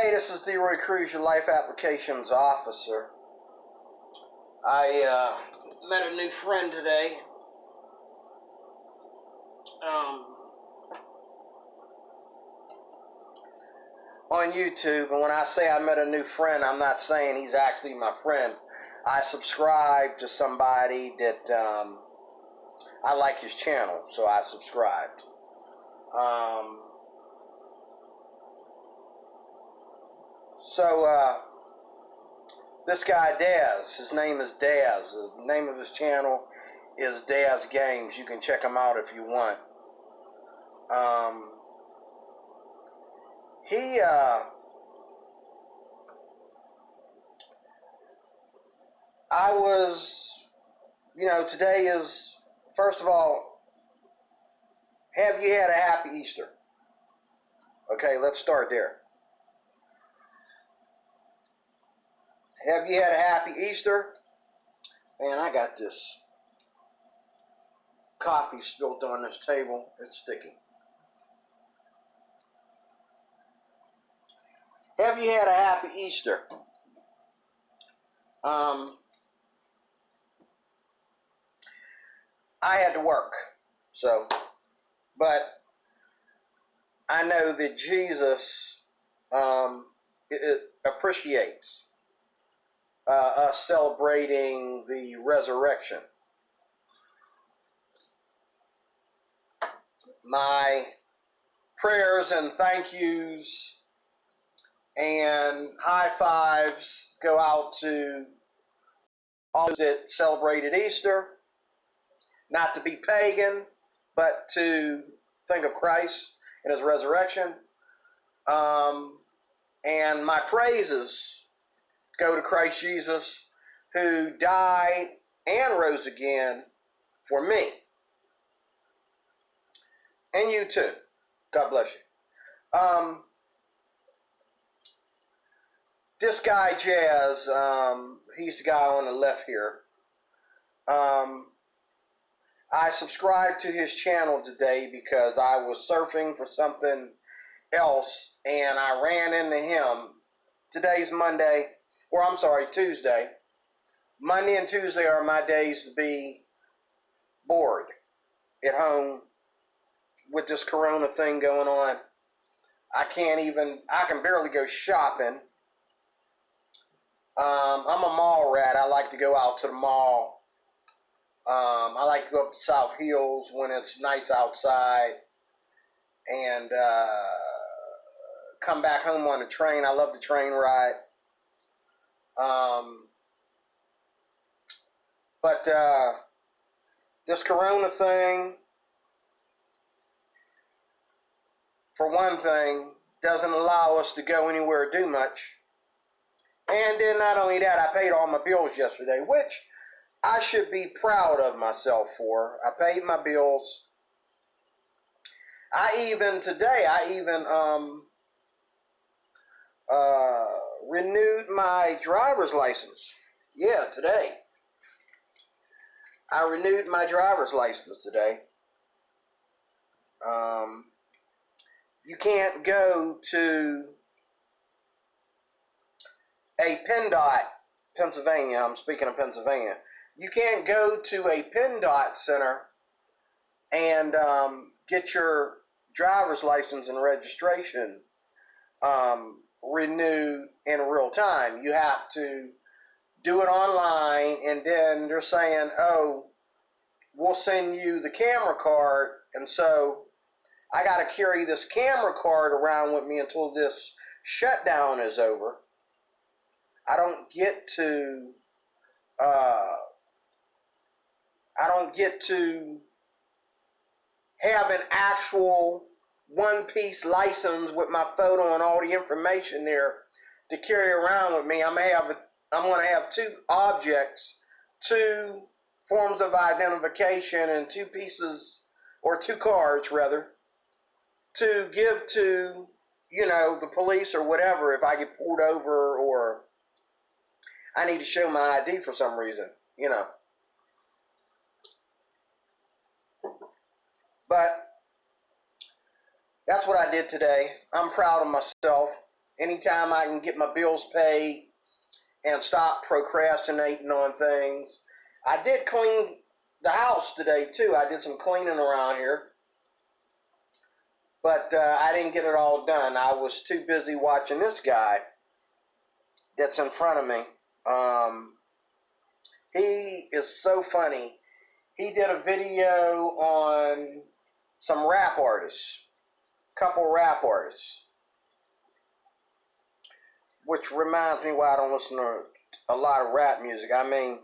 Hey, this is DeRoy Cruz, your Life Applications Officer. I met a new friend today. On YouTube, and when I say I met a new friend, I'm not saying he's actually my friend. I subscribed to somebody that I like his channel, so I subscribed. This guy Daz, his name is Daz. The name of his channel is Daz Games. You can check him out if you want. Today is, first of all, have you had a happy Easter? Okay, let's start there. Have you had a happy Easter? Man, I got this coffee spilled on this table. It's sticky. Have you had a happy Easter? I had to work, but I know that Jesus appreciates us celebrating the resurrection. My prayers and thank yous and high fives go out to all those that celebrated Easter, not to be pagan, but to think of Christ and his resurrection. And my praises go to Christ Jesus, who died and rose again for me. And you too. God bless you. This guy Jazz, he's the guy on the left here. I subscribed to his channel today because I was surfing for something else and I ran into him. Today's Tuesday. Monday and Tuesday are my days to be bored at home with this corona thing going on. I can barely go shopping. I'm a mall rat. I like to go out to the mall. I like to go up to South Hills when it's nice outside and come back home on the train. I love the train ride. But this corona thing, for one thing, doesn't allow us to go anywhere or do much. And then not only that, I paid all my bills yesterday, which I should be proud of myself for. I paid my bills. Today I even renewed my driver's license. Yeah, today. I renewed my driver's license today. You can't go to a PennDOT, Pennsylvania. I'm speaking of Pennsylvania. You can't go to a PennDOT center and get your driver's license and registration renewed in real time. You have to do it online, and then they're saying, oh, we'll send you the camera card, and so I got to carry this camera card around with me until this shutdown is over. I don't get to have an actual one-piece license with my photo and all the information there to carry around with me. I'm going to have two objects, two forms of identification, and two cards rather, to give to, the police or whatever if I get pulled over or I need to show my ID for some reason, But that's what I did today. I'm proud of myself. anytime I can get my bills paid and stop procrastinating on things. I did clean the house today too. I did some cleaning around here, but I didn't get it all done. I was too busy watching this guy that's in front of me. He is so funny. He did a video on some rap artists, couple rap artists, which reminds me why I don't listen to a lot of rap music. I mean,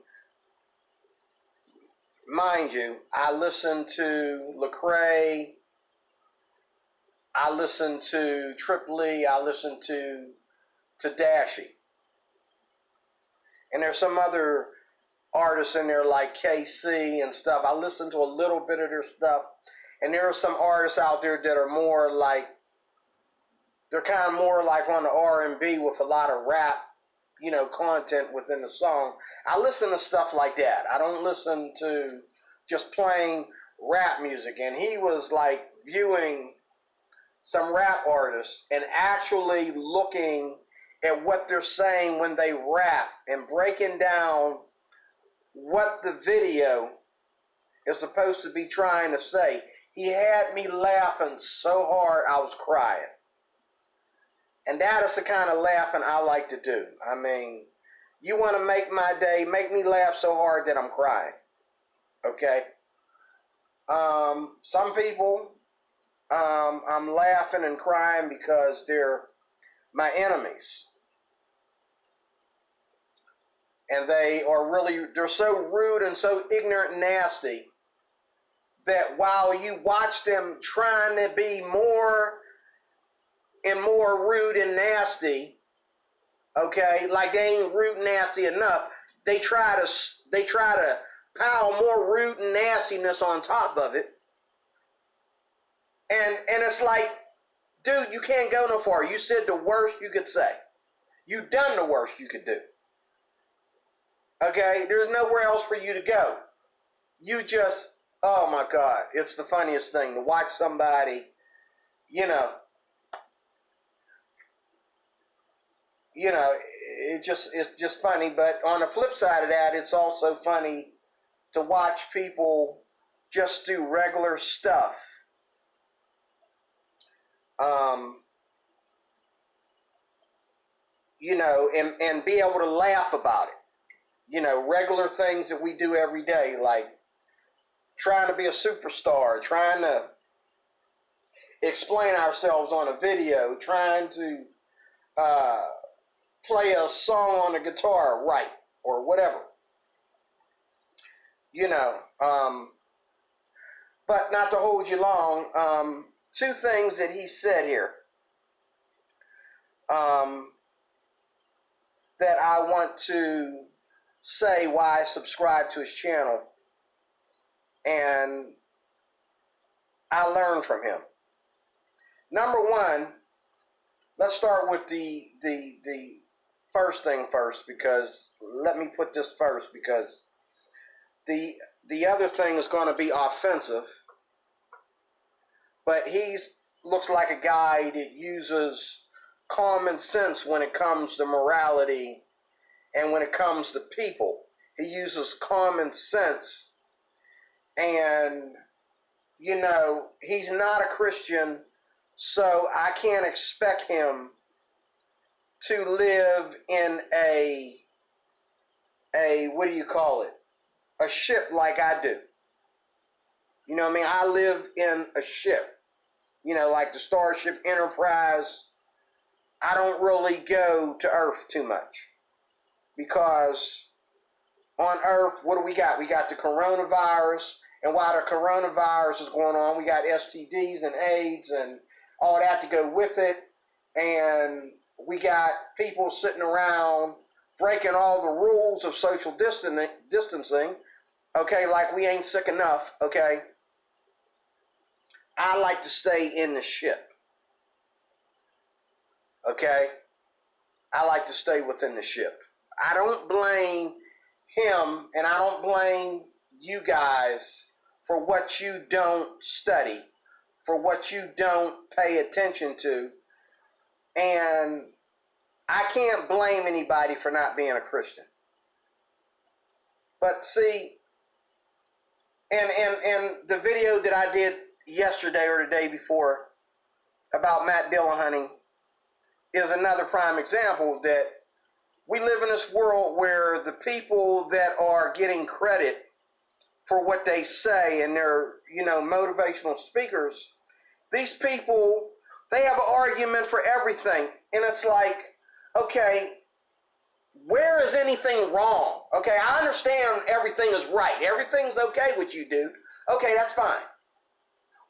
mind you, I listen to Lecrae, I listen to Triple E, I listen to Dashy. And there's some other artists in there like KC and stuff. I listen to a little bit of their stuff. And there are some artists out there that are more like, they're kind of more like on the R&B with a lot of rap, you know, content within the song. I listen to stuff like that. I don't listen to just plain rap music. And he was like viewing some rap artists and actually looking at what they're saying when they rap and breaking down what the video is supposed to be trying to say. He had me laughing so hard I was crying. And that is the kind of laughing I like to do. I mean, you want to make my day, make me laugh so hard that I'm crying. Okay? Some people, I'm laughing and crying because they're my enemies. And they're so rude and so ignorant and nasty that while you watch them trying to be more and more rude and nasty, okay, like they ain't rude and nasty enough, they try to pile more rude and nastiness on top of it. And it's like, dude, you can't go no far. You said the worst you could say. You done the worst you could do. Okay, there's nowhere else for you to go. You just, oh my God, it's the funniest thing to watch somebody, it's just funny. But on the flip side of that, it's also funny to watch people just do regular stuff. And be able to laugh about it. Regular things that we do every day, like trying to be a superstar, trying to explain ourselves on a video, trying to play a song on the guitar right, or whatever. But not to hold you long, two things that he said here that I want to say why I subscribe to his channel, and I learned from him. Number one, let's start with the first thing first, because let me put this first, because the other thing is going to be offensive, but looks like a guy that uses common sense when it comes to morality and when it comes to people. He uses common sense, and he's not a Christian, so I can't expect him to live in a what do you call it? A ship like I do. You know what I mean? I live in a ship. Like the Starship Enterprise. I don't really go to Earth too much, because on Earth, what do we got? We got the coronavirus, and while the coronavirus is going on, we got STDs and AIDS and all that to go with it, and we got people sitting around breaking all the rules of social distancing, okay, like we ain't sick enough, okay? I like to stay in the ship, okay? I like to stay within the ship. I don't blame him, and I don't blame you guys for what you don't study, for what you don't pay attention to, and I can't blame anybody for not being a Christian. But see, and the video that I did yesterday or the day before about Matt Dillahunty is another prime example that we live in this world where the people that are getting credit for what they say and they're, motivational speakers, these people, they have an argument for everything. And it's like, okay, where is anything wrong? Okay, I understand everything is right. Everything's okay with you, dude. Okay, that's fine.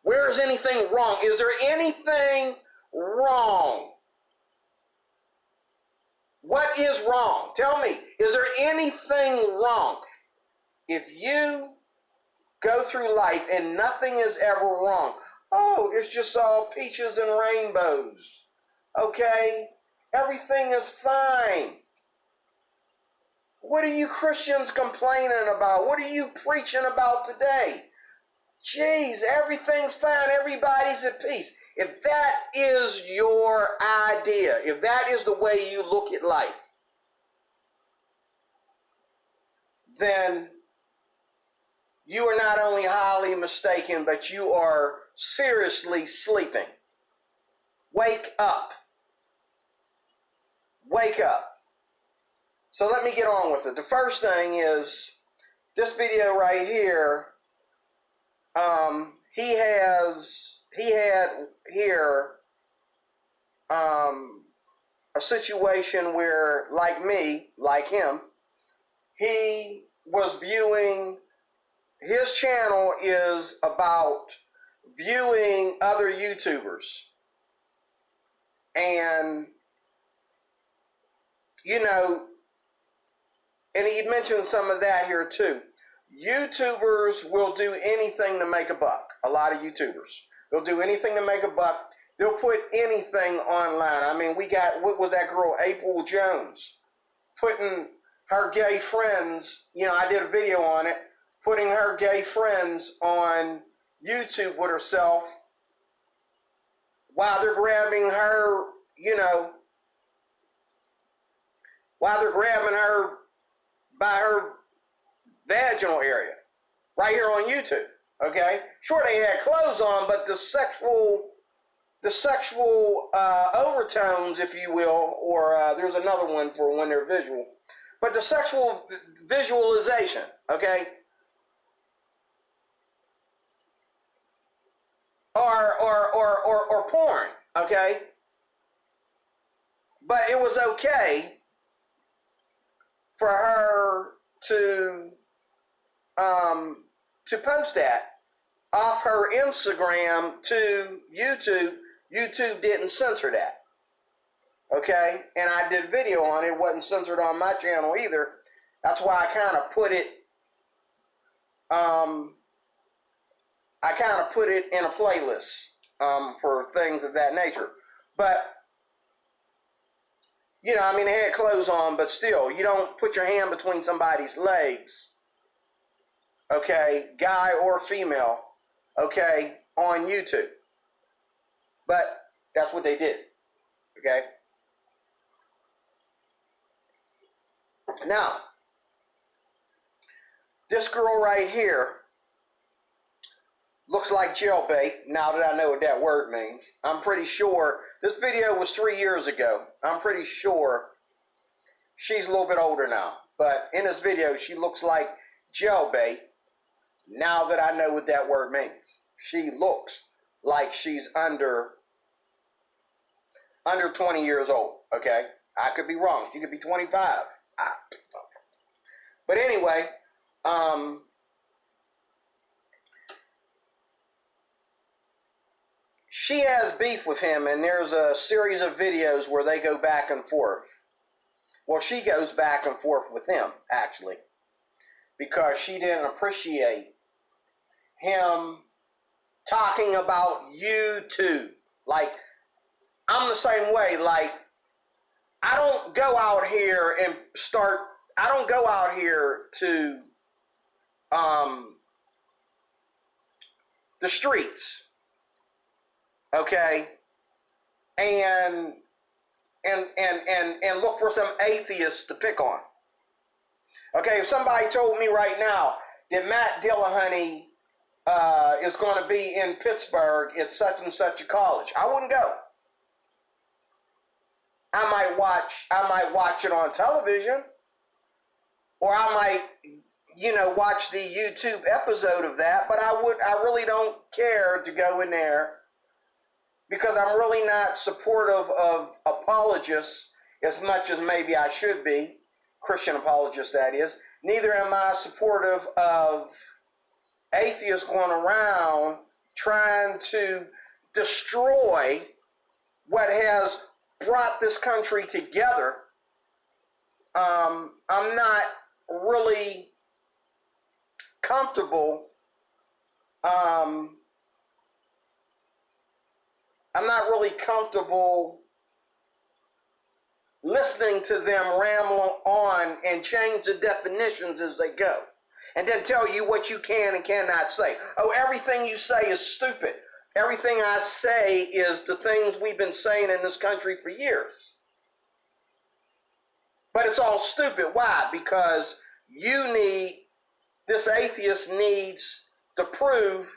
Where is anything wrong? Is there anything wrong? What is wrong? Tell me, is there anything wrong? If you go through life and nothing is ever wrong, oh, it's just all peaches and rainbows. Okay, everything is fine. What are you Christians complaining about? What are you preaching about today? Jeez, everything's fine. Everybody's at peace. If that is your idea, if that is the way you look at life, then you are not only highly mistaken, but you are seriously sleeping. Wake up. Wake up. So let me get on with it. The first thing is this video right here. He had here a situation where, like me, like him, he was viewing, his channel is about viewing other YouTubers. And, and he mentioned some of that here too. YouTubers will do anything to make a buck. A lot of YouTubers. They'll do anything to make a buck. They'll put anything online. I mean, we got, what was that girl, April Jones, putting her gay friends, I did a video on it, putting her gay friends on YouTube with herself while they're grabbing her, while they're grabbing her by her vaginal area, right here on YouTube. Okay, sure they had clothes on, but the sexual overtones, if you will, or there's another one for when they're visual, but the sexual visualization, okay, or porn, okay, but it was okay for her to post that off her Instagram to YouTube. YouTube didn't censor that. Okay? And I did a video on it. It wasn't censored on my channel either. That's why I kind of put it in a playlist for things of that nature. But they had clothes on, but still, you don't put your hand between somebody's legs, okay, guy or female, okay, on YouTube. But that's what they did, okay? Now, this girl right here looks like jailbait, now that I know what that word means. I'm pretty sure, this video was 3 years ago. I'm pretty sure she's a little bit older now. But in this video, she looks like jailbait, now that I know what that word means. She looks like she's under 20 years old, okay? I could be wrong. She could be 25. But anyway, she has beef with him, and there's a series of videos where they go back and forth. Well, she goes back and forth with him, actually, because she didn't appreciate him talking about YouTube. Like, I'm the same way. Like, I don't go out here to the streets, okay, and and look for some atheists to pick on. Okay, if somebody told me right now that Matt Dillahunty is going to be in Pittsburgh at such and such a college, I wouldn't go. I might watch it on television, or I might, watch the YouTube episode of that, but I really don't care to go in there because I'm really not supportive of apologists as much as maybe I should be, Christian apologists that is. Neither am I supportive of atheists going around trying to destroy what has brought this country together. I'm not really comfortable. I'm not really comfortable listening to them ramble on and change the definitions as they go, and then tell you what you can and cannot say. Oh, everything you say is stupid. Everything I say is the things we've been saying in this country for years. But it's all stupid. Why? Because this atheist needs to prove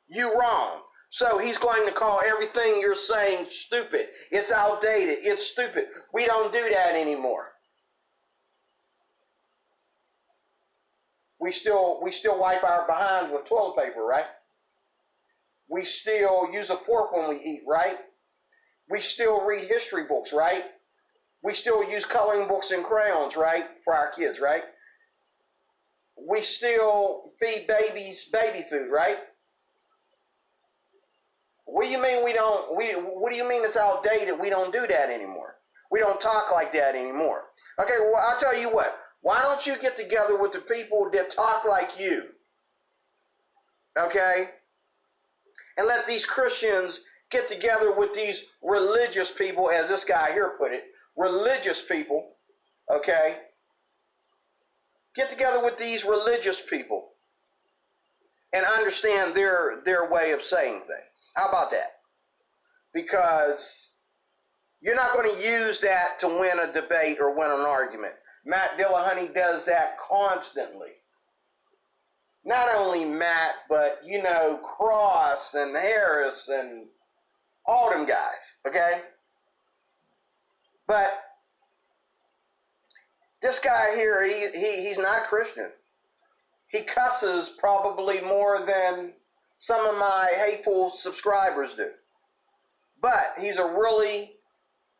you wrong. So he's going to call everything you're saying stupid. It's outdated. It's stupid. We don't do that anymore. We still wipe our behinds with toilet paper, right? We still use a fork when we eat, right? We still read history books, right? We still use coloring books and crayons, right? For our kids, right? We still feed babies baby food, right? What do you mean what do you mean it's outdated? We don't do that anymore. We don't talk like that anymore. Okay, well, I'll tell you what. Why don't you get together with the people that talk like you? Okay? And let these Christians get together with these religious people, as this guy here put it, religious people, okay? Get together with these religious people and understand their way of saying things. How about that? Because you're not going to use that to win a debate or win an argument. Matt Dillahunty does that constantly. Not only Matt, but, Cross and Harris and all them guys, okay? But this guy here, he's not Christian. He cusses probably more than some of my hateful subscribers do. But he's a really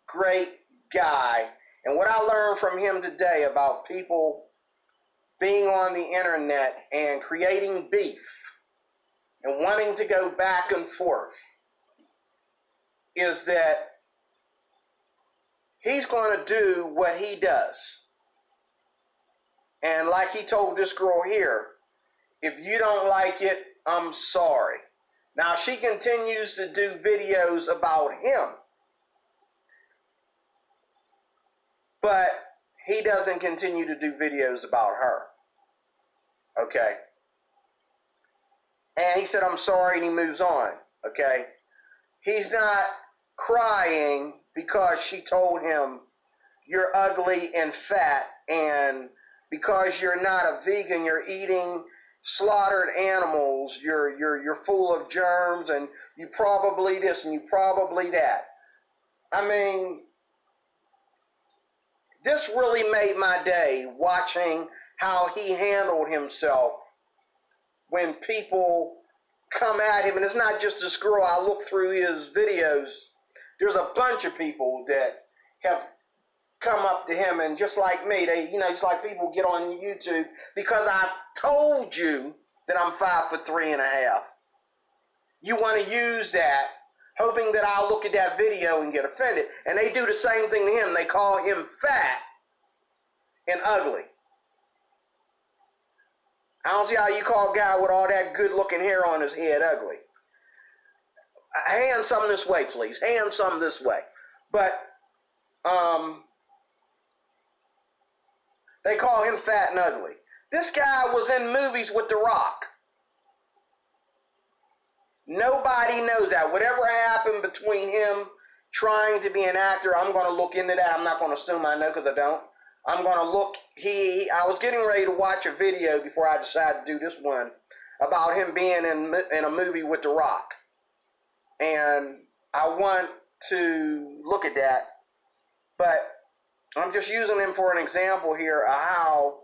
great guy. And what I learned from him today about people being on the internet and creating beef and wanting to go back and forth is that he's going to do what he does. And like he told this girl here, if you don't like it, I'm sorry. Now, she continues to do videos about him, but he doesn't continue to do videos about her. Okay? And he said, I'm sorry, and he moves on. Okay? He's not crying because she told him, you're ugly and fat, and because you're not a vegan, you're eating slaughtered animals, you're full of germs, and you probably this and you probably that. I mean, this really made my day watching how he handled himself when people come at him. And it's not just this girl. I look through his videos. There's a bunch of people that have come up to him, and just like me, it's like people get on YouTube because I told you that I'm 5'3.5". You want to use that, hoping that I'll look at that video and get offended. And they do the same thing to him. They call him fat and ugly. I don't see how you call a guy with all that good-looking hair on his head ugly. Hand some this way, please. Hand some this way. But, they call him fat and ugly. This guy was in movies with The Rock. Nobody knows that. Whatever happened between him trying to be an actor. I'm going to look into that. I'm not going to assume I know because I don't. I'm going to look. I was getting ready to watch a video before I decided to do this one about him being in a movie with The Rock. And I want to look at that. But I'm just using him for an example here of how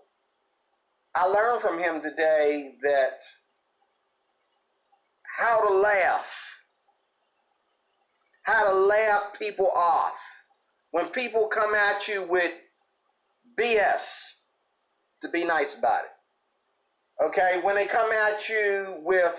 I learned from him today that how to laugh people off. When people come at you with BS, to be nice about it. Okay? When they come at you with,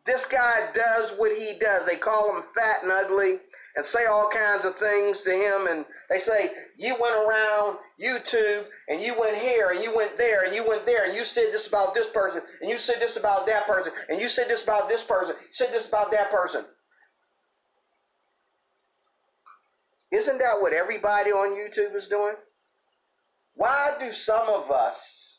this guy does what he does. They call him fat and ugly and say all kinds of things to him. And they say, you went around YouTube and you went here and you went there and you went there and you said this about this person and you said this about that person and you said this about this person, you said this about that person. Isn't that what everybody on YouTube is doing? Why do some of us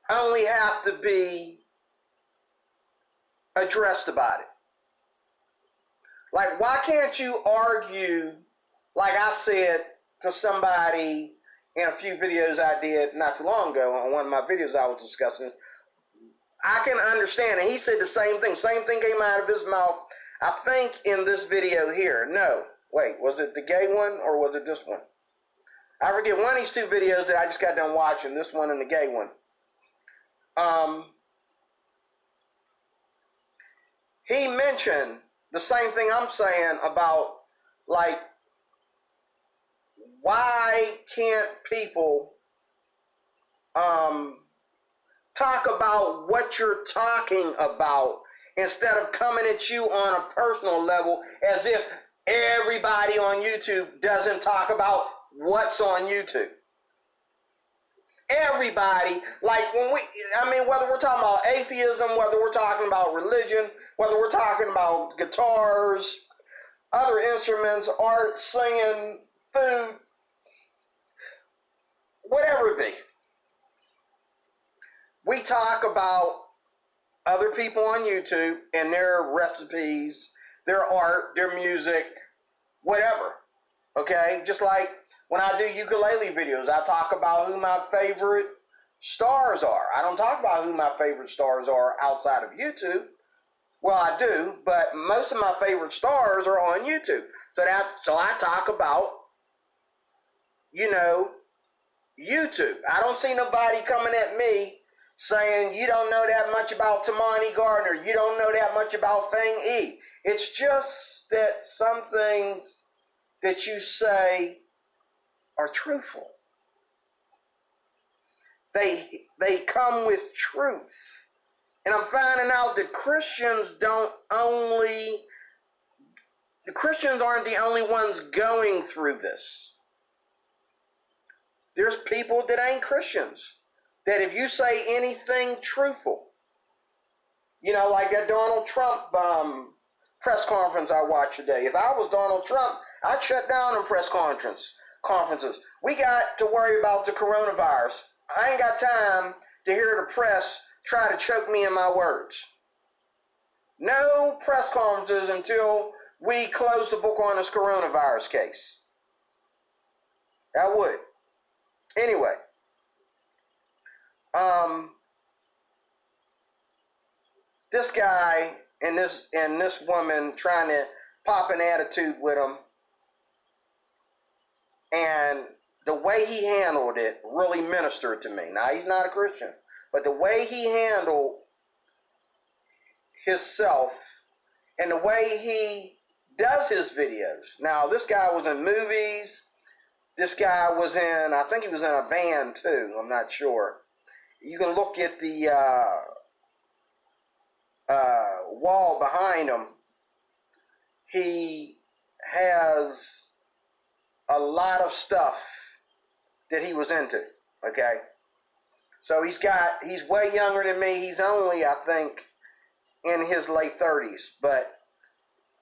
only have to be addressed about it? Like, why can't you argue, like I said to somebody in a few videos I did not too long ago, on one of my videos I was discussing, I can understand, and he said the same thing came out of his mouth, I think in this video here. No, wait, was it the gay one or was it this one? I forget, one of these two videos that I just got done watching, this one and the gay one. He mentioned the same thing I'm saying about, like, why can't people talk about what you're talking about instead of coming at you on a personal level as if everybody on YouTube doesn't talk about what's on YouTube. Everybody, like whether we're talking about atheism, whether we're talking about religion, whether we're talking about guitars, other instruments, art, singing, food, whatever it be. We talk about other people on YouTube and their recipes, their art, their music, whatever. Okay? Just like when I do ukulele videos, I talk about who my favorite stars are. I don't talk about who my favorite stars are outside of YouTube. Well, I do, but most of my favorite stars are on YouTube. So I talk about, YouTube. I don't see nobody coming at me saying, you don't know that much about Tamani Gardner, you don't know that much about Feng E. It's just that some things that you say are truthful. They come with truth. And I'm finding out that Christians aren't the only ones going through this. There's people that ain't Christians, that if you say anything truthful, like that Donald Trump press conference I watched today. If I was Donald Trump, I'd shut down them press conferences. We got to worry about the coronavirus. I ain't got time to hear the press try to choke me in my words. No press conferences until we close the book on this coronavirus case. I would. Anyway, this guy and this woman trying to pop an attitude with him, and the way he handled it really ministered to me. Now, he's not a Christian, but the way he handled himself and the way he does his videos. Now, this guy was in movies. This guy was I think he was in a band too. I'm not sure. You can look at the wall behind him. He has a lot of stuff that he was into. Okay. So he's way younger than me. He's only, I think, in his late 30s, but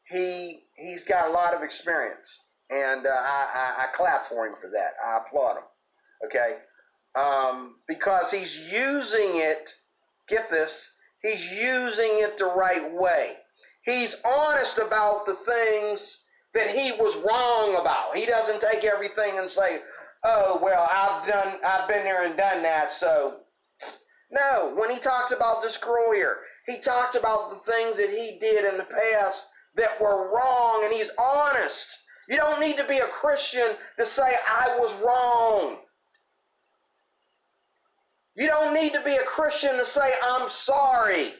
he's got a lot of experience. And I clap for him for that. I applaud him. Okay? because he's using it, get this, he's using it the right way. He's honest about the things that he was wrong about. He doesn't take everything and say, oh, well, I've been there and done that, so. No, when he talks about this girl here, he talks about the things that he did in the past that were wrong, and he's honest. You don't need to be a Christian to say, I was wrong. You don't need to be a Christian to say, I'm sorry.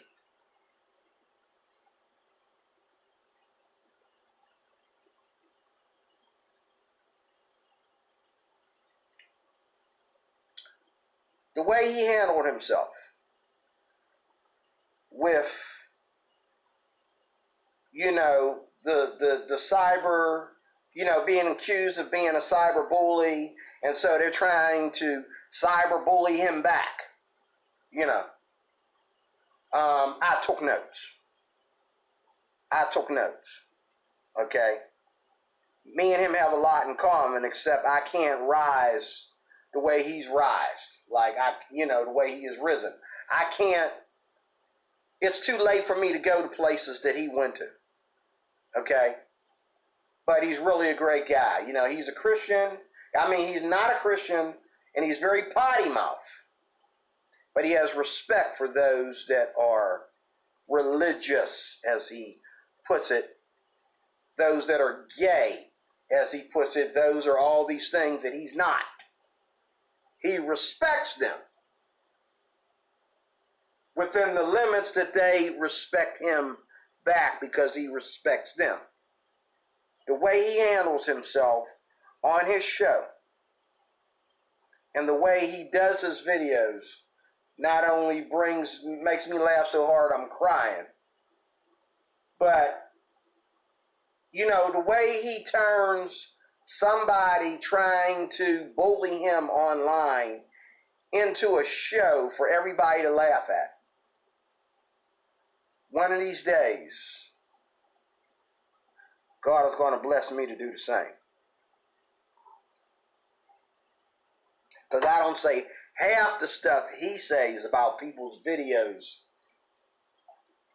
The way he handled himself with, the cyber, being accused of being a cyber bully, and so they're trying to cyber bully him back. I took notes. Okay? Me and him have a lot in common, except I can't rise the way he's rised. Like, the way he is risen. I can't, it's too late for me to go to places that he went to. Okay? But he's really a great guy. He's a Christian. I mean, he's not a Christian, and he's very potty mouth. But he has respect for those that are religious, as he puts it. Those that are gay, as he puts it. Those are all these things that he's not. He respects them within the limits that they respect him back, because he respects them. The way he handles himself on his show and the way he does his videos not only makes me laugh so hard I'm crying, but the way he turns somebody trying to bully him online into a show for everybody to laugh at. One of these days, God is going to bless me to do the same. Because I don't say half the stuff he says about people's videos.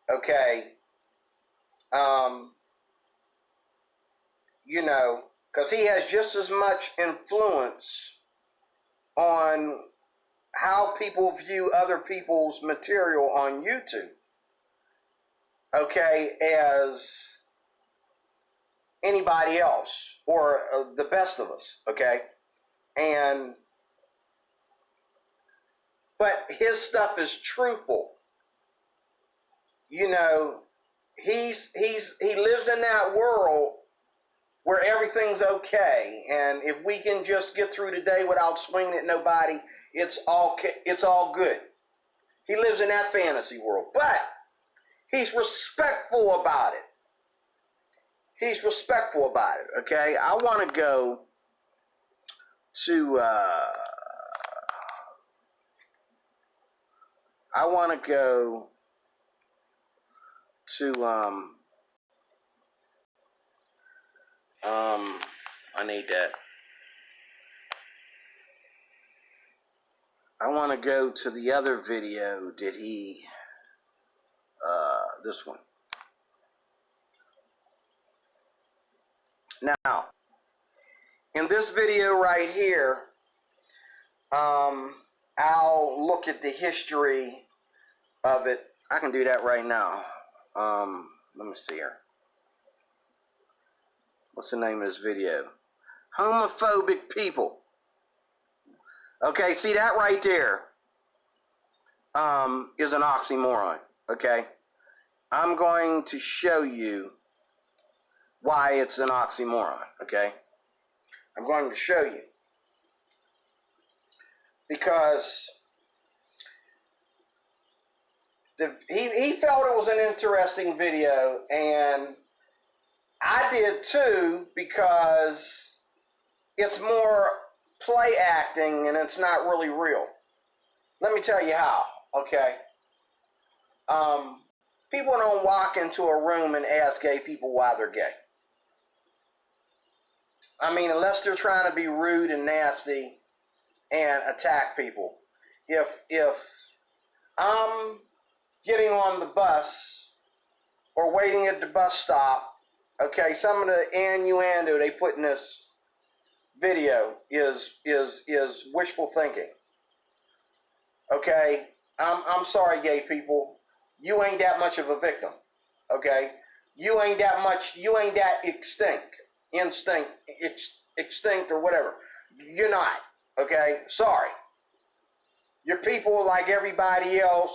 Okay? Because he has just as much influence on how people view other people's material on YouTube, okay, as anybody else, or the best of us, okay? But his stuff is truthful. He lives in that world where everything's okay, and if we can just get through the day without swinging at nobody, it's all good. He lives in that fantasy world, but he's respectful about it. Okay? I want to go to I need that. I want to go to the other video that he, this one. Now, in this video right here, I'll look at the history of it. I can do that right now. Let me see here. What's the name of this video? Homophobic people. Okay, see that right there is an oxymoron. Okay, I'm going to show you why it's an oxymoron. Okay, I'm going to show you, because he felt it was an interesting video, and I did too, because it's more play acting and it's not really real. Let me tell you how, okay? People don't walk into a room and ask gay people why they're gay. I mean, unless they're trying to be rude and nasty, and attack people. If I'm getting on the bus or waiting at the bus stop, okay, some of the innuendo they put in this video is wishful thinking. Okay, I'm sorry, gay people, you ain't that much of a victim. Okay, you ain't that extinct or whatever. You're not. Okay, sorry. You're people like everybody else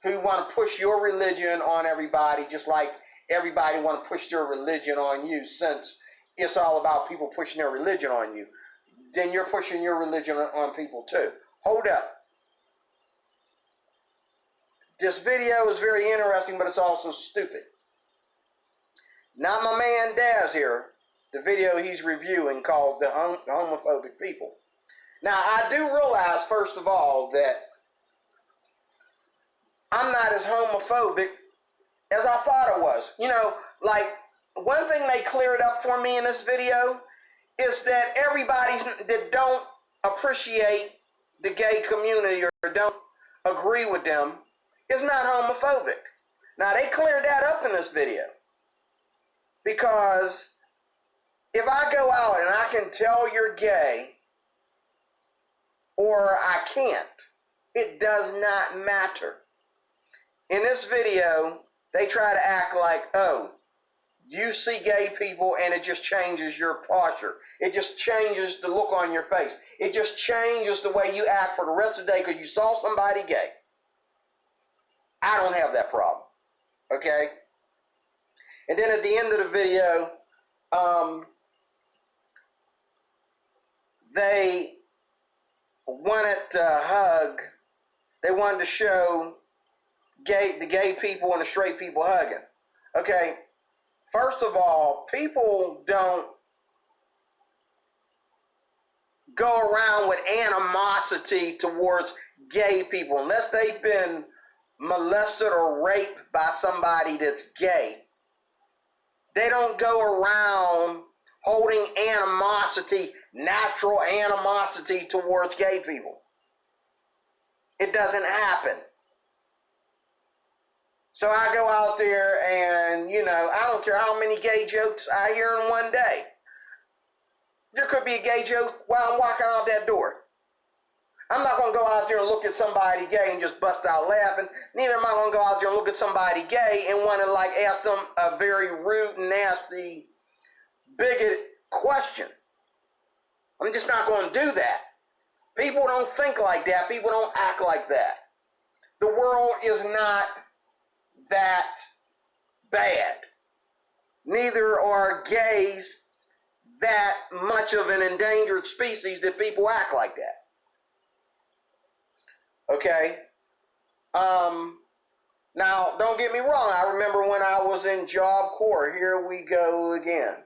who want to push your religion on everybody, just like everybody want to push their religion on you. Since it's all about people pushing their religion on you, then you're pushing your religion on people too. Hold up. This video is very interesting, but it's also stupid. Not my man Daz here, the video he's reviewing called The Homophobic People. Now, I do realize, first of all, that I'm not as homophobic as I thought I was. You know, like, one thing they cleared up for me in this video is that everybody that don't appreciate the gay community or don't agree with them is not homophobic. Now, they cleared that up in this video. Because if I go out and I can tell you're gay or I can't, it does not matter. In this video, they try to act like, oh, you see gay people and it just changes your posture. It just changes the look on your face. It just changes the way you act for the rest of the day because you saw somebody gay. I don't have that problem, okay? And then at the end of the video, they wanted to hug. They wanted to show the gay people and the straight people hugging. Okay, first of all, people don't go around with animosity towards gay people unless they've been molested or raped by somebody that's gay. They don't go around holding animosity, natural animosity towards gay people. It doesn't happen. So I go out there and, you know, I don't care how many gay jokes I hear in one day. There could be a gay joke while I'm walking out that door. I'm not going to go out there and look at somebody gay and just bust out laughing. Neither am I going to go out there and look at somebody gay and want to like ask them a very rude, nasty, bigoted question. I'm just not going to do that. People don't think like that. People don't act like that. The world is not that bad. Neither are gays that much of an endangered species that people act like that. Okay? Now, don't get me wrong. I remember when I was in Job Corps. Here we go again.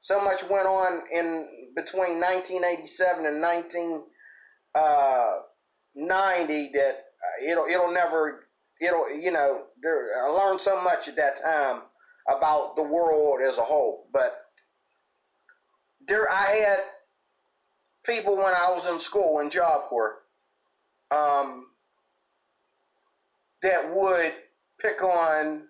So much went on in between 1987 and 1990 that I learned so much at that time about the world as a whole. But I had people when I was in school in Job Corps that would pick on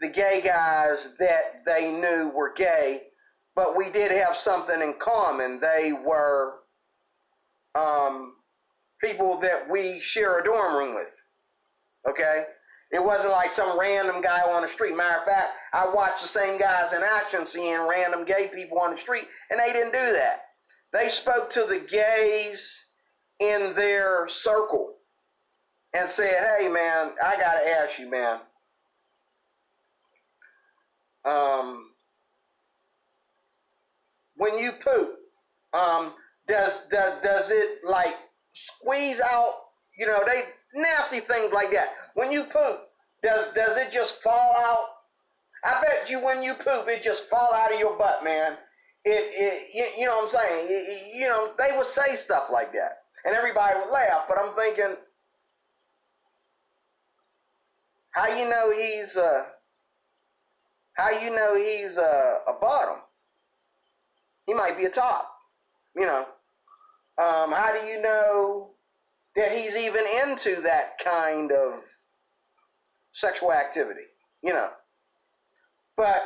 the gay guys that they knew were gay, but we did have something in common. They were people that we share a dorm room with, okay? It wasn't like some random guy on the street. Matter of fact, I watched the same guys in action seeing random gay people on the street, and they didn't do that. They spoke to the gays in their circle and said, hey, man, I got to ask you, man. When you poop, does it like squeeze out, you know, they nasty things like that. When you poop, does it just fall out? I bet you when you poop, it just fall out of your butt, man. You know what I'm saying? You know, they would say stuff like that, and everybody would laugh. But I'm thinking, how you know he's a bottom? He might be a top, you know. How do you know that he's even into that kind of sexual activity? You know. But,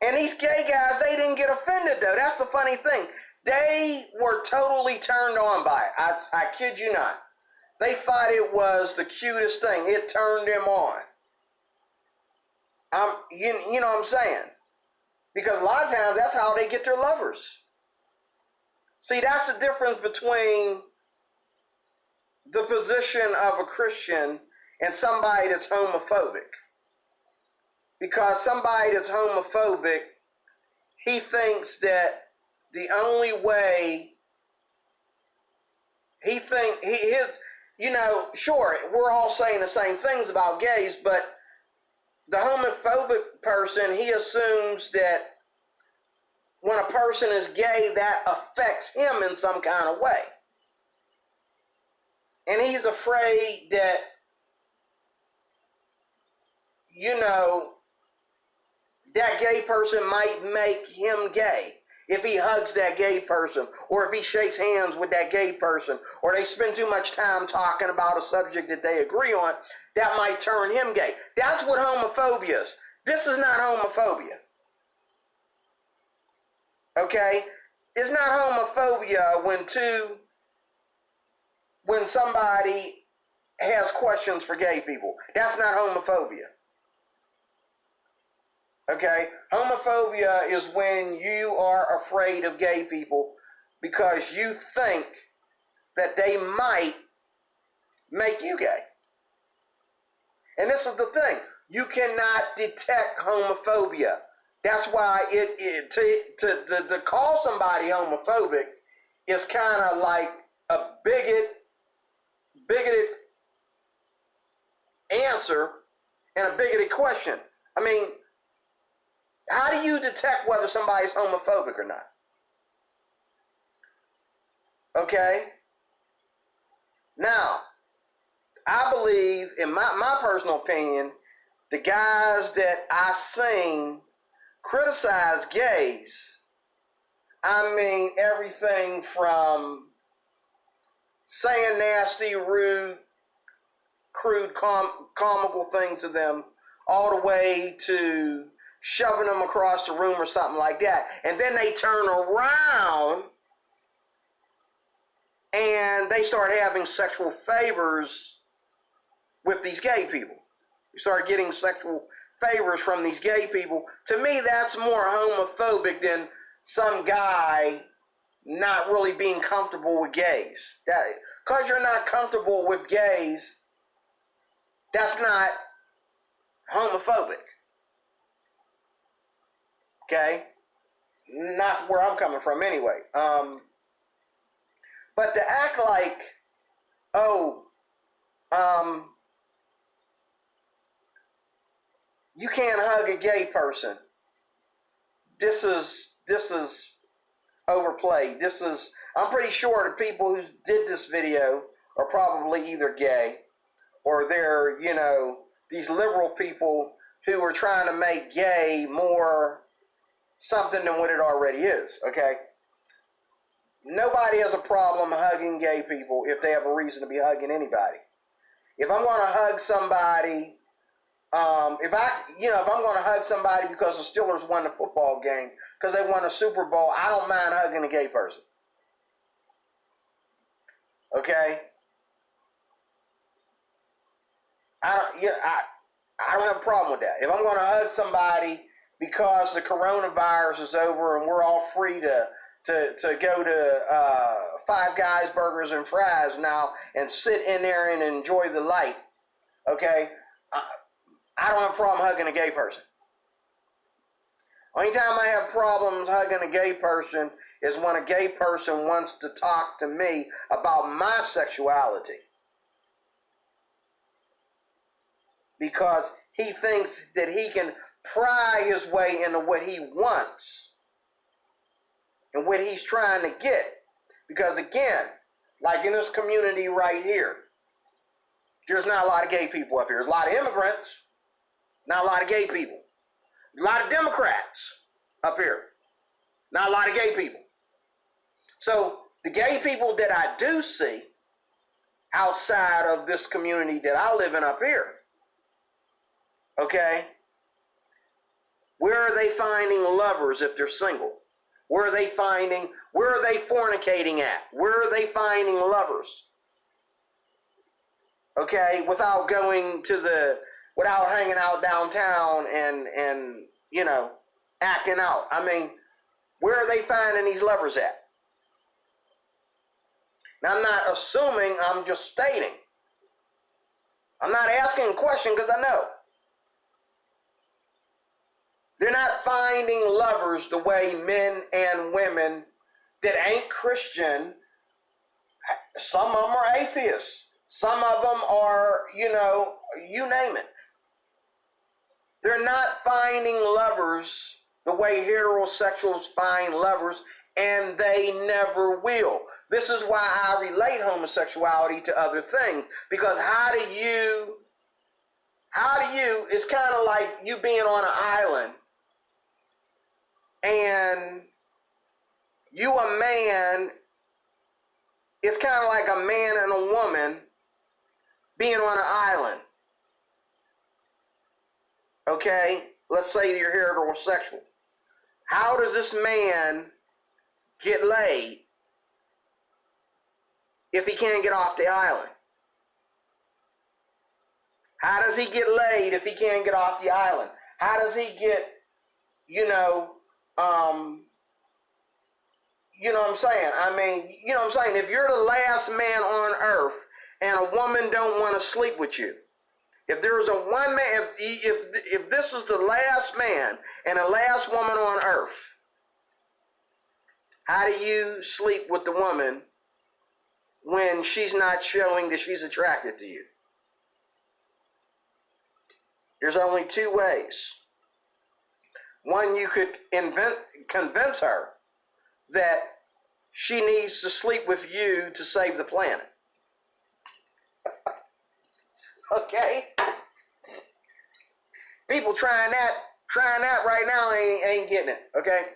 and these gay guys, they didn't get offended though. That's the funny thing. They were totally turned on by it. I kid you not. They thought it was the cutest thing. It turned them on. You know what I'm saying? Because a lot of times that's how they get their lovers. See, that's the difference between the position of a Christian and somebody that's homophobic. Because somebody that's homophobic, he thinks that the only way sure, we're all saying the same things about gays, but the homophobic person, he assumes that when a person is gay, that affects him in some kind of way. And he's afraid that, that gay person might make him gay if he hugs that gay person, or if he shakes hands with that gay person, or they spend too much time talking about a subject that they agree on, that might turn him gay. That's what homophobia is. This is not homophobia. Okay? It's not homophobia when somebody has questions for gay people. That's not homophobia. Okay? Homophobia is when you are afraid of gay people because you think that they might make you gay. And this is the thing. You cannot detect homophobia. That's why to call somebody homophobic is kind of like a bigoted answer and a bigoted question. I mean, how do you detect whether somebody's homophobic or not? Okay? Now, I believe, in my personal opinion, the guys that I seen criticize gays, I mean everything from saying nasty, rude, crude, comical things to them, all the way to shoving them across the room or something like that. And then they turn around and they start having sexual favors with these gay people. You start getting sexual favors from these gay people. To me, that's more homophobic than some guy not really being comfortable with gays. Because you're not comfortable with gays, that's not homophobic. Okay? Not where I'm coming from anyway. But to act like, you can't hug a gay person. This is overplayed. I'm pretty sure the people who did this video are probably either gay or they're, these liberal people who are trying to make gay more something than what it already is, okay? Nobody has a problem hugging gay people if they have a reason to be hugging anybody. If I'm going to hug somebody, if I'm going to hug somebody because the Steelers won the football game, because they won a Super Bowl, I don't mind hugging a gay person. Okay? I don't have a problem with that. If I'm going to hug somebody because the coronavirus is over and we're all free to go to Five Guys Burgers and Fries now and sit in there and enjoy the light, okay? I don't have a problem hugging a gay person. Only time I have problems hugging a gay person is when a gay person wants to talk to me about my sexuality. Because he thinks that he can pry his way into what he wants and what he's trying to get. Because again, like in this community right here, there's not a lot of gay people up here. There's a lot of immigrants, not a lot of gay people. A lot of Democrats up here, not a lot of gay people. So the gay people that I do see outside of this community that I live in up here, okay, where are they finding lovers if they're single? Where are they fornicating at? Where are they finding lovers? Okay, without hanging out downtown and acting out. I mean, where are they finding these lovers at? Now, I'm not assuming, I'm just stating. I'm not asking a question because I know. They're not finding lovers the way men and women that ain't Christian. Some of them are atheists. Some of them are, you name it. They're not finding lovers the way heterosexuals find lovers, and they never will. This is why I relate homosexuality to other things, because how do you, it's kind of like you being on an island and you a man, it's kind of like a man and a woman being on an island. Okay, let's say you're heterosexual. How does this man get laid if he can't get off the island? How does he get laid if he can't get off the island? How does he get, you know what I'm saying? I mean, you know what I'm saying? If you're the last man on earth and a woman don't want to sleep with you, if there's a one man, if this is the last man and the last woman on earth, how do you sleep with the woman when she's not showing that she's attracted to you? There's only two ways. One, you could convince her that she needs to sleep with you to save the planet. Okay? People trying that right now ain't getting it, okay?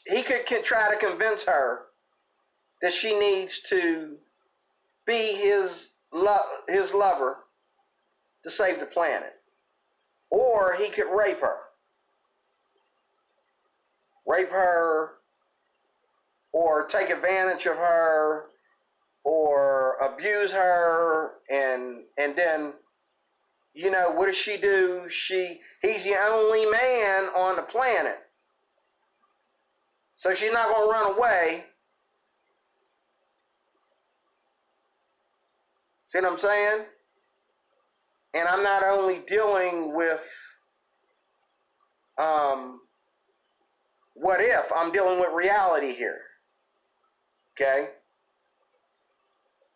He could try to convince her that she needs to be his lover to save the planet. Or he could rape her. Rape her, or take advantage of her, or abuse her, and then, what does she do? He's the only man on the planet. So she's not going to run away. See what I'm saying? And I'm not only dealing with what if, I'm dealing with reality here. Okay?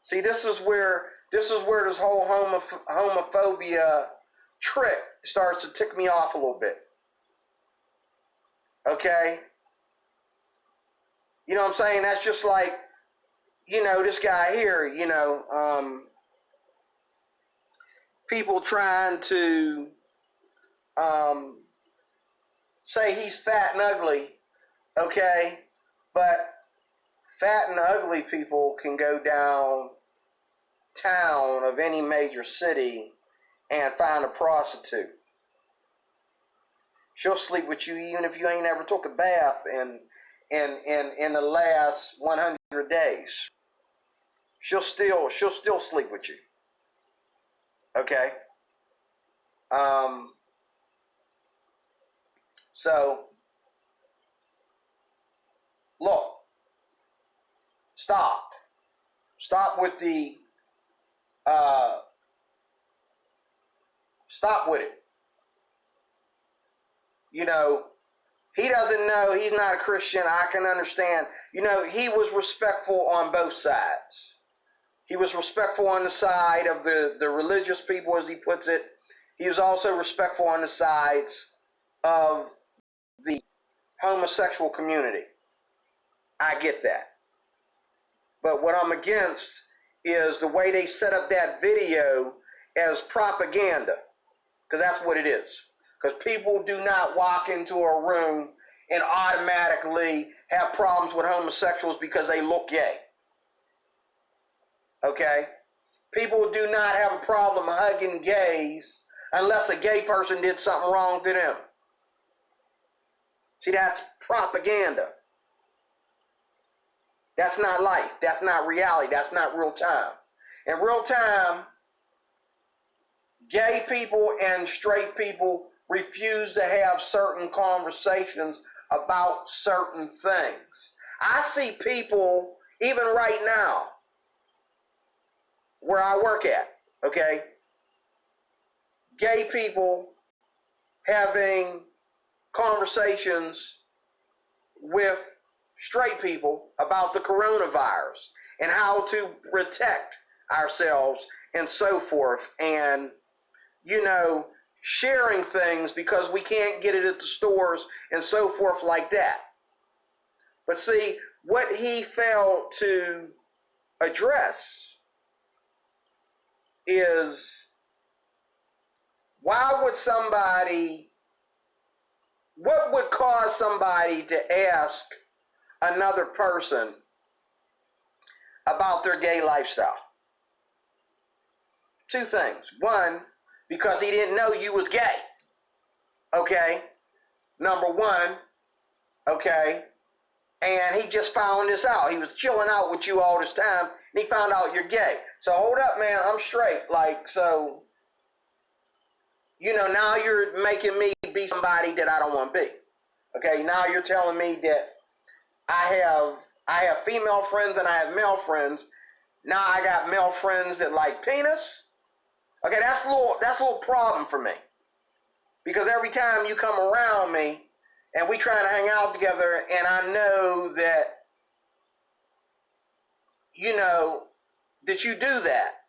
See, this is where this whole homophobia trick starts to tick me off a little bit. Okay? You know what I'm saying? That's just like, this guy here, people trying to say he's fat and ugly, okay? But fat and ugly people can go downtown of any major city and find a prostitute. She'll sleep with you even if you ain't ever took a bath in the last 100 days. She'll still sleep with you. Okay? So, look, stop with the, stop with it. He doesn't know, he's not a Christian, I can understand. He was respectful on both sides. He was respectful on the side of the religious people, as he puts it. He was also respectful on the sides of the homosexual community. I get that. But what I'm against is the way they set up that video as propaganda, because that's what it is. Because people do not walk into a room and automatically have problems with homosexuals because they look gay. Okay? People do not have a problem hugging gays unless a gay person did something wrong to them. See, that's propaganda. That's not life. That's not reality. That's not real time. In real time, gay people and straight people refuse to have certain conversations about certain things. I see people, even right now, where I work at, okay, gay people having conversations with straight people about the coronavirus and how to protect ourselves and so forth, and sharing things because we can't get it at the stores and so forth like that. But see, what he failed to address is, what would cause somebody to ask another person about their gay lifestyle? Two things. One, because he didn't know you was gay. Okay? Number one, okay? And he just found this out. He was chilling out with you all this time, and he found out you're gay. So hold up, man, I'm straight. Now you're making me be somebody that I don't want to be. Okay, now you're telling me that I have female friends and I have male friends. Now I got male friends that like penis. Okay, that's a little problem for me. Because every time you come around me and we trying to hang out together, and I know that that you do that.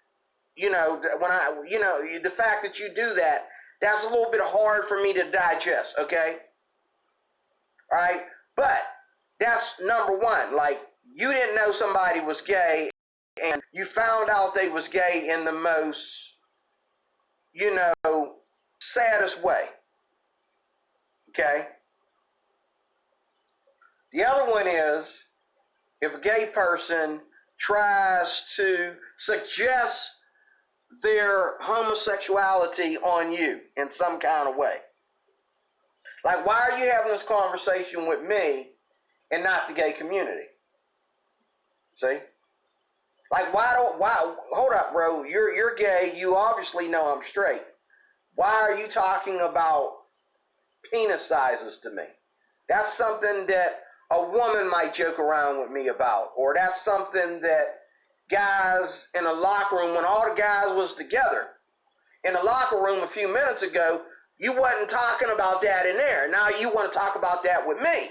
The fact that you do that, that's a little bit hard for me to digest, okay? All right? But that's number one. Like, you didn't know somebody was gay, and you found out they was gay in the most, saddest way. Okay? The other one is, if a gay person tries to suggest their homosexuality on you in some kind of way. Like, why are you having this conversation with me and not the gay community? See? Like, hold up, bro, you're gay, you obviously know I'm straight. Why are you talking about penis sizes to me? That's something that a woman might joke around with me about, or that's something that guys in a locker room, when all the guys was together in the locker room a few minutes ago, you wasn't talking about that in there. Now you want to talk about that with me.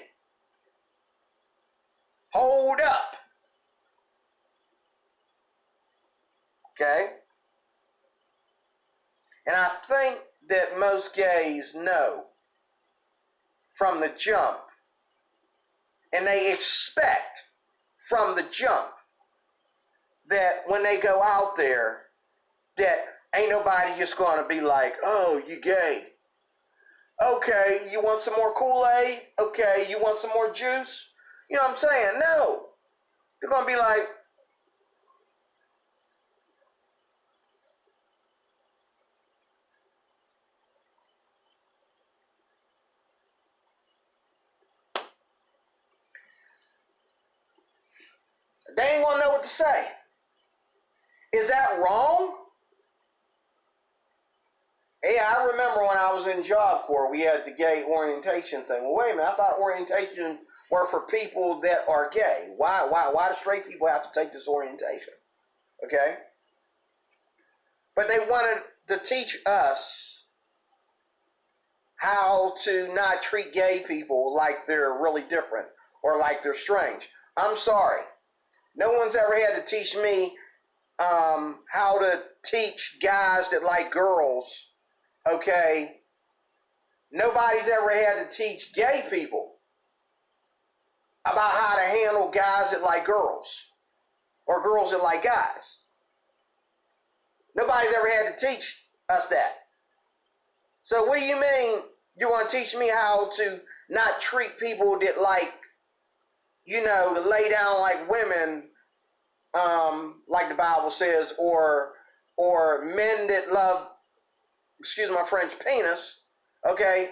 Hold up. Okay? And I think that most gays know from the jump, and they expect from the jump, that when they go out there, that ain't nobody just going to be like, oh, you gay. Okay, you want some more Kool-Aid? Okay, you want some more juice? You know what I'm saying? No. They're going to be like, they ain't going to know what to say. Is that wrong? Yeah, I remember when I was in Job Corps, we had the gay orientation thing. Well, wait a minute, I thought orientation were for people that are gay. Why do straight people have to take this orientation? Okay? But they wanted to teach us how to not treat gay people like they're really different or like they're strange. I'm sorry. No one's ever had to teach me how to teach guys that like girls. Okay, nobody's ever had to teach gay people about how to handle guys that like girls or girls that like guys. Nobody's ever had to teach us that. So what do you mean You want to teach me how to not treat people that like, to lay down like women, like the Bible says, or men that love, excuse my French, penis, okay?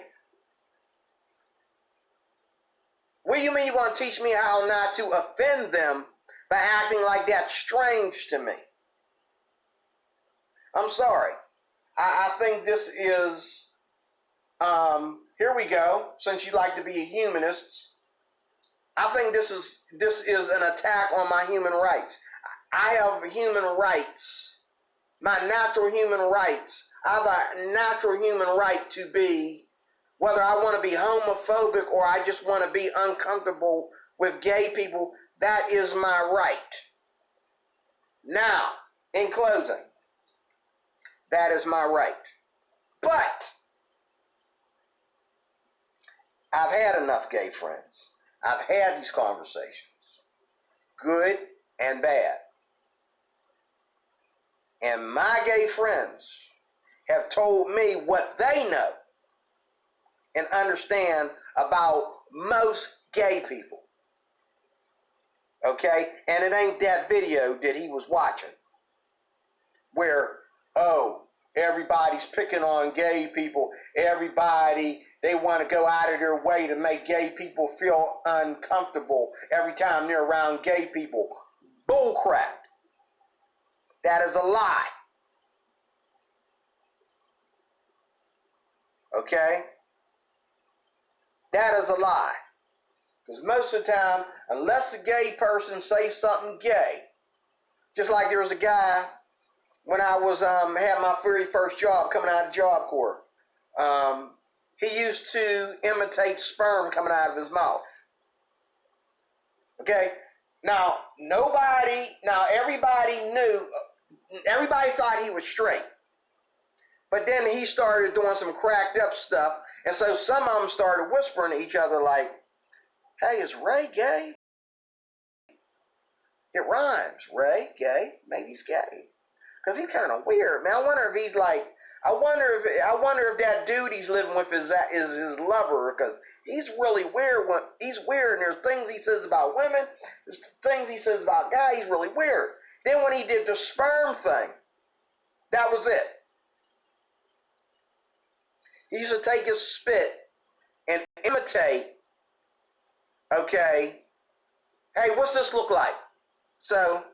What do you mean you're going to teach me how not to offend them by acting like that's strange to me? I'm sorry. I think this is, here we go, since you like to be humanists, I think this is an attack on my human rights. I have human rights, my natural human rights. I have a natural human right to be, whether I want to be homophobic or I just want to be uncomfortable with gay people, that is my right. Now, in closing, that is my right. But I've had enough gay friends. I've had these conversations, good and bad. And my gay friends have told me what they know and understand about most gay people. Okay? And it ain't that video that he was watching where, everybody's picking on gay people. Everybody, they want to go out of their way to make gay people feel uncomfortable every time they're around gay people. Bull crap. That is a lie. Okay? That is a lie. Because most of the time, unless a gay person says something gay, just like there was a guy when I was had my very first job coming out of Job Corps, he used to imitate sperm coming out of his mouth. Okay? Now, everybody thought he was straight. But then he started doing some cracked up stuff, and so some of them started whispering to each other like, hey, is Ray gay? It rhymes. Ray, gay, maybe he's gay. Because he's kind of weird, man. I wonder if he's like, I wonder if that dude he's living with is his lover, because he's really weird. He's weird, and there's things he says about women, there's things he says about guys, he's really weird. Then when he did the sperm thing, that was it. He used to take his spit and imitate, okay, hey, what's this look like? So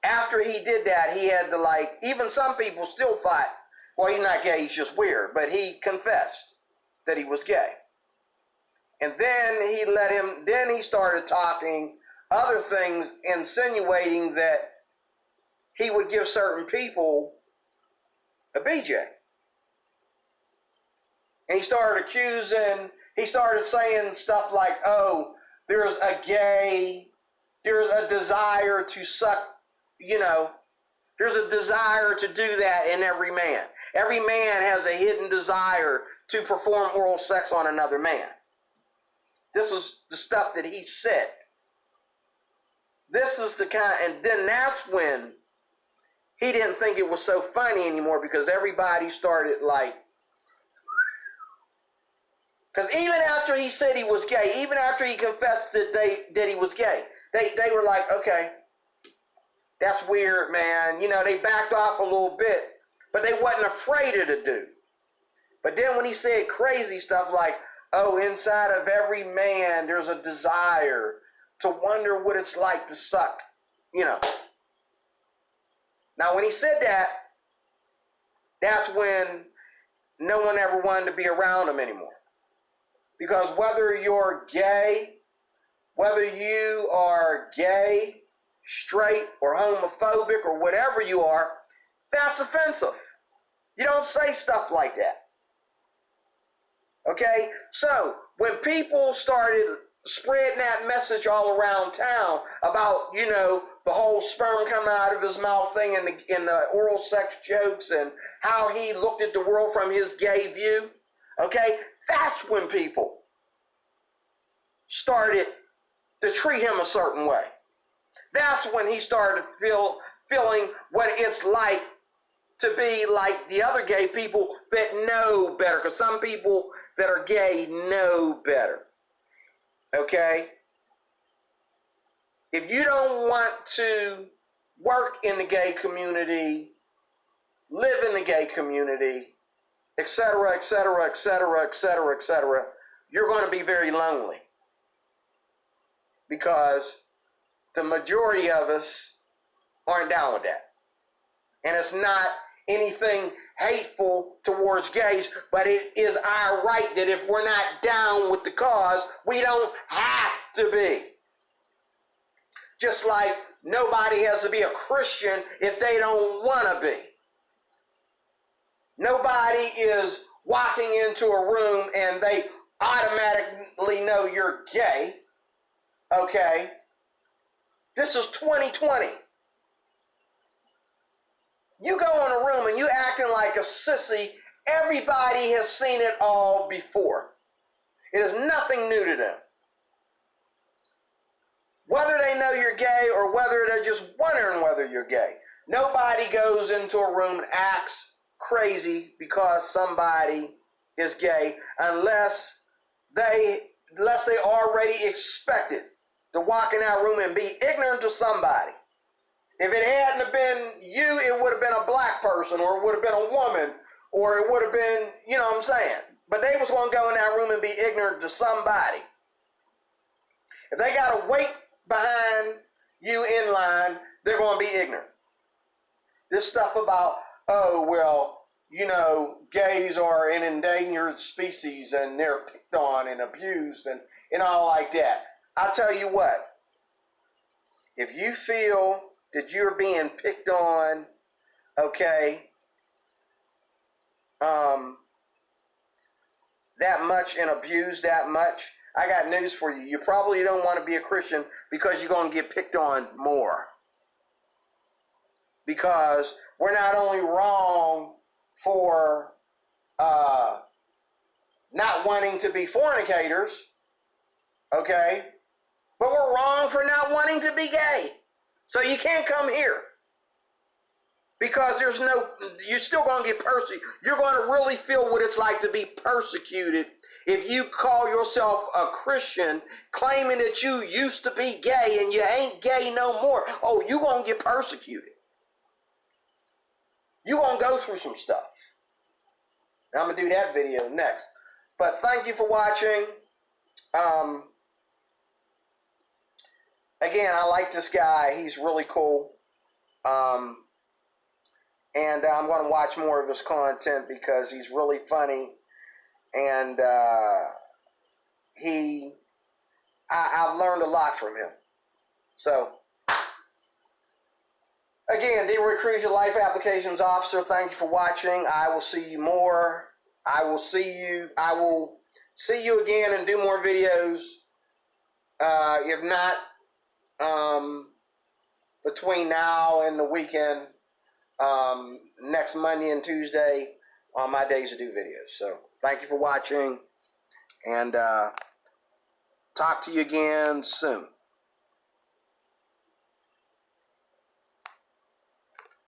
after he did that, he had to even some people still thought, well, he's not gay, he's just weird. But he confessed that he was gay. And then he started talking other things, insinuating that he would give certain people a BJ. And he started saying stuff like, there's a desire to suck, there's a desire to do that in every man. Every man has a hidden desire to perform oral sex on another man. This is the stuff that he said. This is and then that's when he didn't think it was so funny anymore, because everybody started because even after he said he was gay, even after he confessed that he was gay, they were like, okay, that's weird, man. They backed off a little bit, but they wasn't afraid of the dude. But then when he said crazy stuff like, inside of every man, there's a desire to wonder what it's like to suck, Now, when he said that, that's when no one ever wanted to be around him anymore. Because whether you're gay, whether you are gay, straight, or homophobic, or whatever you are, that's offensive. You don't say stuff like that. Okay? So, when people started spreading that message all around town about, the whole sperm coming out of his mouth thing and the oral sex jokes and how he looked at the world from his gay view, okay? That's when people started to treat him a certain way. That's when he started feeling what it's like to be like the other gay people that know better, because some people that are gay know better. Okay? If you don't want to work in the gay community, live in the gay community, etc., etc., etc., etc., etc., you're going to be very lonely, because the majority of us aren't down with that. And it's not anything hateful towards gays, but it is our right that if we're not down with the cause, we don't have to be. Just like nobody has to be a Christian if they don't want to be. Nobody is walking into a room and they automatically know you're gay. Okay? This is 2020. You go in a room and you acting like a sissy, everybody has seen it all before. It is nothing new to them. Whether they know you're gay or whether they're just wondering whether you're gay. Nobody goes into a room and acts crazy because somebody is gay unless they already expected to walk in that room and be ignorant to somebody. If it hadn't have been you, it would have been a black person, or it would have been a woman, or it would have been, you know what I'm saying? But they was going to go in that room and be ignorant to somebody. If they got to wait behind you in line, they're going to be ignorant. This stuff about, oh, well, you know, gays are an endangered species and they're picked on and abused and all like that. I'll tell you what, if you feel that you're being picked on, okay, that much and abused that much, I got news for you. You probably don't want to be a Christian because you're going to get picked on more. Because we're not only wrong for not wanting to be fornicators, okay, but we're wrong for not wanting to be gay. So you can't come here. Because you're still going to get persecuted. You're going to really feel what it's like to be persecuted if you call yourself a Christian claiming that you used to be gay and you ain't gay no more. Oh, you're going to get persecuted. You're going to go through some stuff. And I'm going to do that video next. But thank you for watching. Again, I like this guy. He's really cool. And I'm going to watch more of his content because he's really funny. And I've learned a lot from him. So, again, D-Roy Cruz, your Life Applications Officer, thank you for watching. I will see you more. I will see you again and do more videos. If not, between now and the weekend, next Monday and Tuesday on my days to do videos. So thank you for watching, and talk to you again soon.